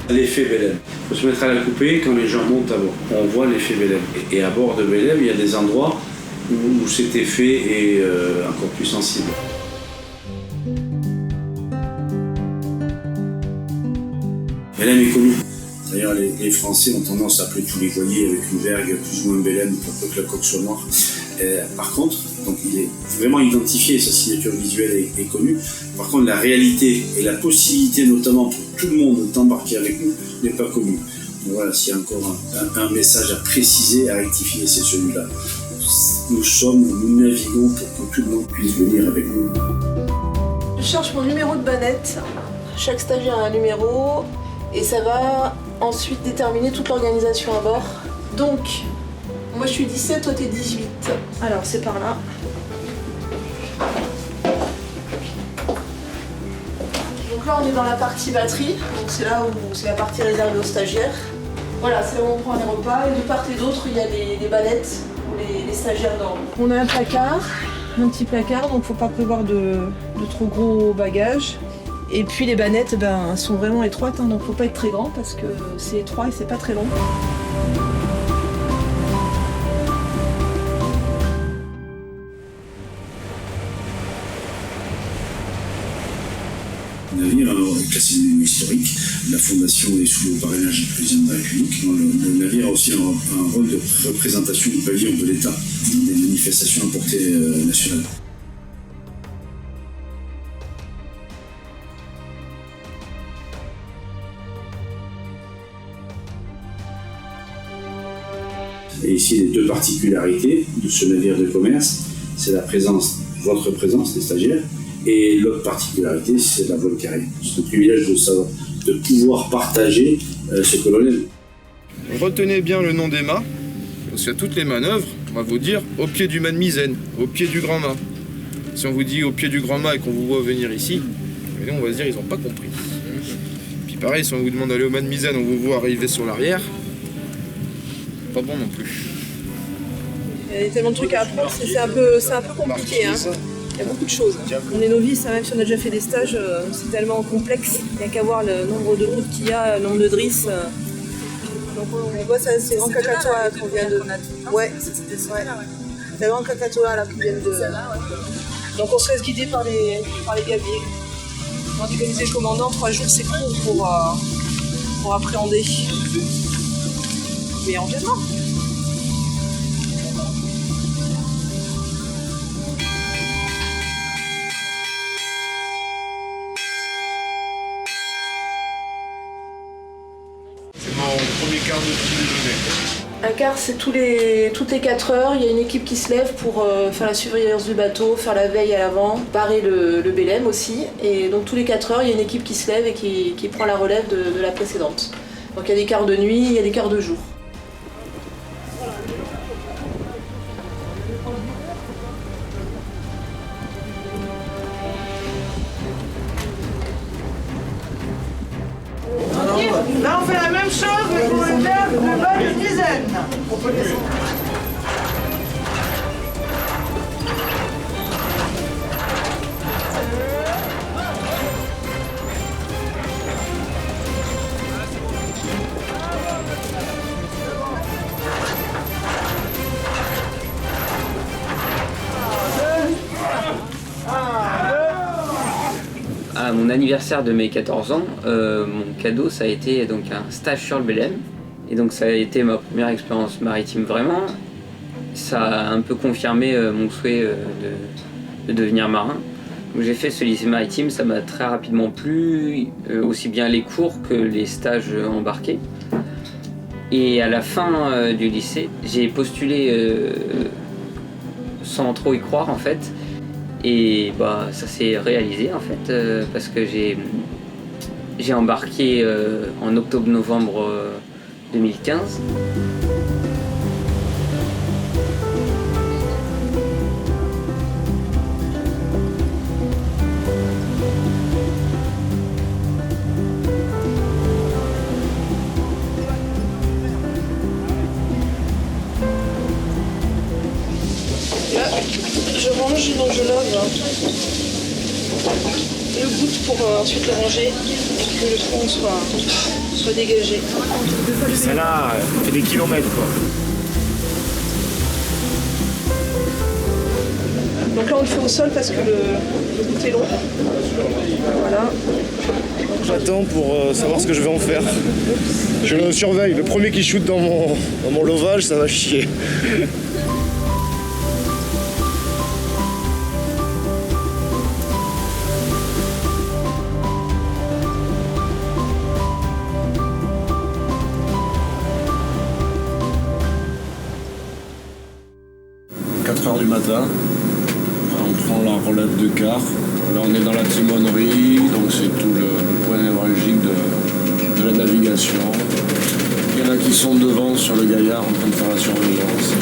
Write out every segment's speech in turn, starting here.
L'effet Belém. Il faut se mettre à la coupée quand les gens montent à bord. On voit l'effet Belém. Et à bord de Belém, il y a des endroits où cet effet est encore plus sensible. Belém est connu. D'ailleurs, les Français ont tendance à appeler tous les voiliers avec une vergue plus ou moins Belém pour peu que la coque soit noire. Par contre, donc il est vraiment identifié, sa signature visuelle est connue. Par contre, la réalité et la possibilité, notamment pour tout le monde d'embarquer avec nous, n'est pas connue. Donc voilà, s'il y a encore un message à préciser, à rectifier, c'est celui-là. Nous naviguons pour que tout le monde puisse venir avec nous. Je cherche mon numéro de bannette. Chaque stagiaire a un numéro et ça va ensuite déterminer toute l'organisation à bord. Donc, moi je suis 17, toi t'es 18. Alors c'est par là. Donc là on est dans la partie batterie, donc c'est là où c'est la partie réservée aux stagiaires. Voilà, c'est là où on prend les repas et de part et d'autre il y a des ballettes où les stagiaires dorment. On a un placard, un petit placard, donc faut pas prévoir de trop gros bagages. Et puis les bannettes sont vraiment étroites, donc faut pas être très grand parce que c'est étroit et c'est pas très long. Le navire est classé monument historique. La fondation est sous le parrainage du président de la République. Le navire a aussi un rôle de représentation du pavillon de l'État dans des manifestations à portée nationale. Et ici, les deux particularités de ce navire de commerce, c'est la présence, votre présence, des stagiaires, et l'autre particularité, c'est la voile carrée. C'est un privilège de savoir, de pouvoir partager ce que l'on aime. Retenez bien le nom des mâts, parce qu'à toutes les manœuvres, on va vous dire au pied du mât de misaine, au pied du grand mât. Si on vous dit au pied du grand mât et qu'on vous voit venir ici, on va se dire ils n'ont pas compris. Puis pareil, si on vous demande d'aller au mât de misaine, on vous voit arriver sur l'arrière, pas bon non plus. Il y a tellement de trucs à apprendre, c'est un peu compliqué. Hein. Il y a beaucoup de choses. On est novices, même si on a déjà fait des stages, c'est tellement complexe. Il n'y a qu'à voir le nombre de routes qu'il y a, le nombre de drisses. Donc on voit ça, c'est Grand Kakatoa qu'on vient de... Ouais, c'est Grand Kakatoa là qu'on vient de... Donc on se laisse guider par les gabiers. Quand tu connaissais le commandant, 3 jours c'est court pour appréhender. Mais en viendra. C'est mon premier quart de déjeuner. Un quart, c'est toutes les 4 heures, il y a une équipe qui se lève pour faire la surveillance du bateau, faire la veille à l'avant, parer le Belém aussi. Et donc tous les 4 heures, il y a une équipe qui se lève et qui prend la relève de la précédente. Donc il y a des quarts de nuit, il y a des quarts de jour. Là, on fait la même chose, mais pour le bas de dizaine. À mon anniversaire de mes 14 ans, mon cadeau ça a été donc un stage sur le Belém. Et donc ça a été ma première expérience maritime vraiment. Ça a un peu confirmé mon souhait de devenir marin. Donc j'ai fait ce lycée maritime, ça m'a très rapidement plu, aussi bien les cours que les stages embarqués. Et à la fin du lycée, j'ai postulé sans trop y croire en fait. Et bah, ça s'est réalisé en fait, parce que j'ai embarqué en octobre-novembre 2015. Là, je range, donc je lave. le goutte pour ensuite le ranger et que le fond soit dégagé. Celle-là, fait des kilomètres quoi. Donc là on le fait au sol parce que le goutte est long. Voilà. J'attends pour savoir ce que je vais en faire. Je le surveille, le premier qui shoot dans mon lovage, ça va chier. Du matin, on prend la relève de quart. Là on est dans la timonerie, donc c'est tout le point névralgique de la navigation. Il y en a qui sont devant sur le gaillard en train de faire la surveillance.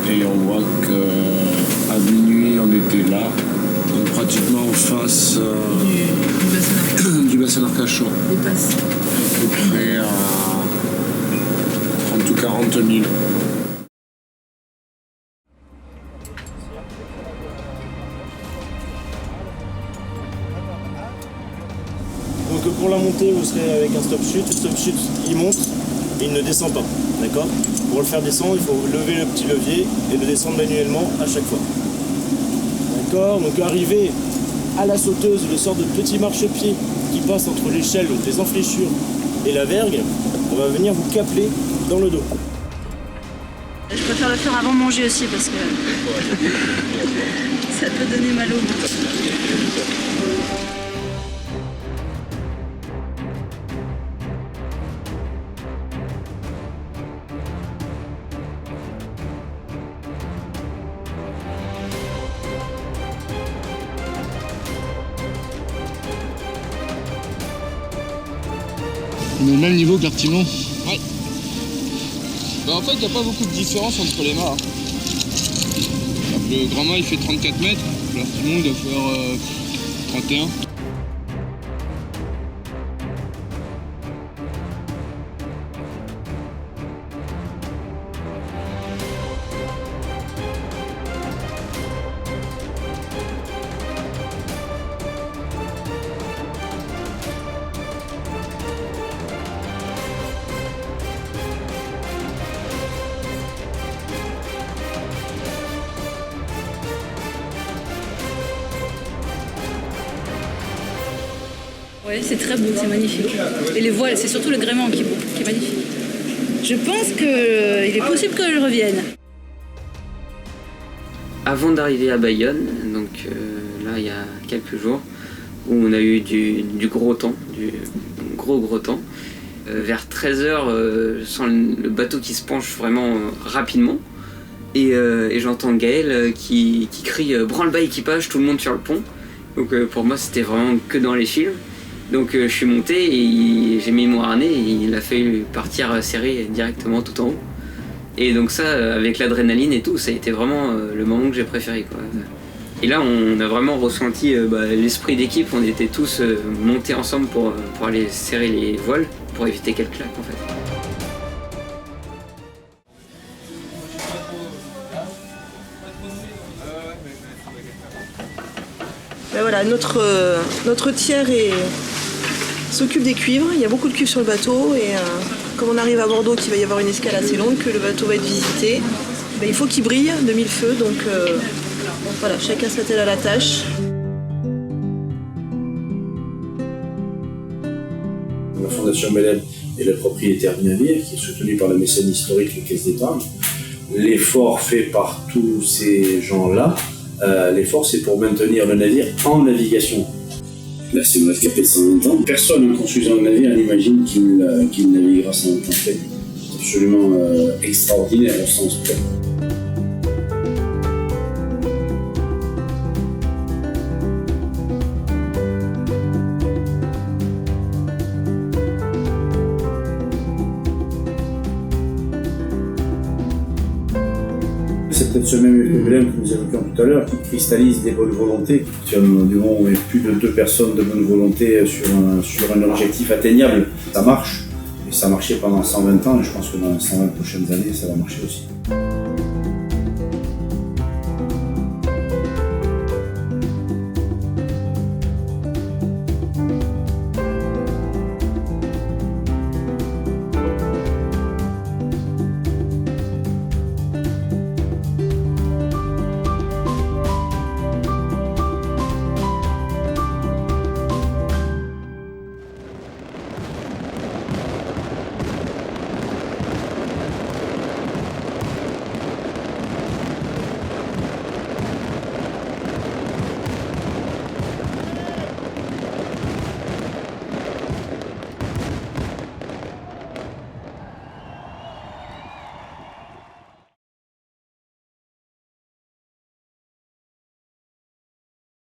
Et on voit qu'à minuit on était là, donc pratiquement en face du bassin d'Arcachon. À peu près à 30 ou 40 000. Donc pour la montée, vous serez avec un stop chute. Le stop chute, il monte et il ne descend pas. D'accord ? Pour le faire descendre, il faut lever le petit levier et le descendre manuellement à chaque fois. D'accord ? Donc arrivé à la sauteuse, le sort de petit marchepied qui passe entre l'échelle des enfléchures et la vergue, on va venir vous capeler dans le dos. Je préfère le faire avant de manger aussi parce que ça peut donner mal au ventre. On est au même niveau que l'artimon. Ouais. Bah en fait, il n'y a pas beaucoup de différence entre les mâts. Le grand mât il fait 34 mètres, l'artimon il doit faire 31. Oui, c'est très beau, c'est magnifique. Et les voiles, c'est surtout le gréement qui est beau, qui est magnifique. Je pense qu'il est possible que je revienne. Avant d'arriver à Bayonne, donc là il y a quelques jours, où on a eu du gros temps, du gros temps, vers 13h, sans le bateau qui se penche vraiment rapidement, et j'entends Gaël qui crie « branle-bas équipage, tout le monde sur le pont ». Donc pour moi c'était vraiment que dans les films. Donc je suis monté et j'ai mis mon harnais et il a fallu partir serré directement tout en haut. Et donc ça, avec l'adrénaline et tout, ça a été vraiment le moment que j'ai préféré, quoi. Et là on a vraiment ressenti l'esprit d'équipe, on était tous montés ensemble pour aller serrer les voiles, pour éviter qu'elles claquent en fait. Ben voilà, notre tiers s'occupe des cuivres. Il y a beaucoup de cuivres sur le bateau et comme on arrive à Bordeaux, qu'il va y avoir une escale assez longue, que le bateau va être visité, ben il faut qu'il brille de mille feux. Donc voilà, chacun s'attelle à la tâche. La Fondation Bélem est le propriétaire du navire, qui est soutenu par la mécène historique et Caisse d'Épargne. L'effort fait par tous ces gens-là, l'effort c'est pour maintenir le navire en navigation. Là c'est une rescapée de 120 ans. Personne en construisant le navire n'imagine qu'il naviguera 120 ans. C'est absolument extraordinaire au sens plein. C'est peut-être ce même problème que nous évoquions tout à l'heure qui cristallise des bonnes volontés. Du moment où il y a plus de 2 personnes de bonne volonté sur un objectif atteignable, ça marche. Et ça a marché pendant 120 ans et je pense que dans les 120 prochaines années, ça va marcher aussi.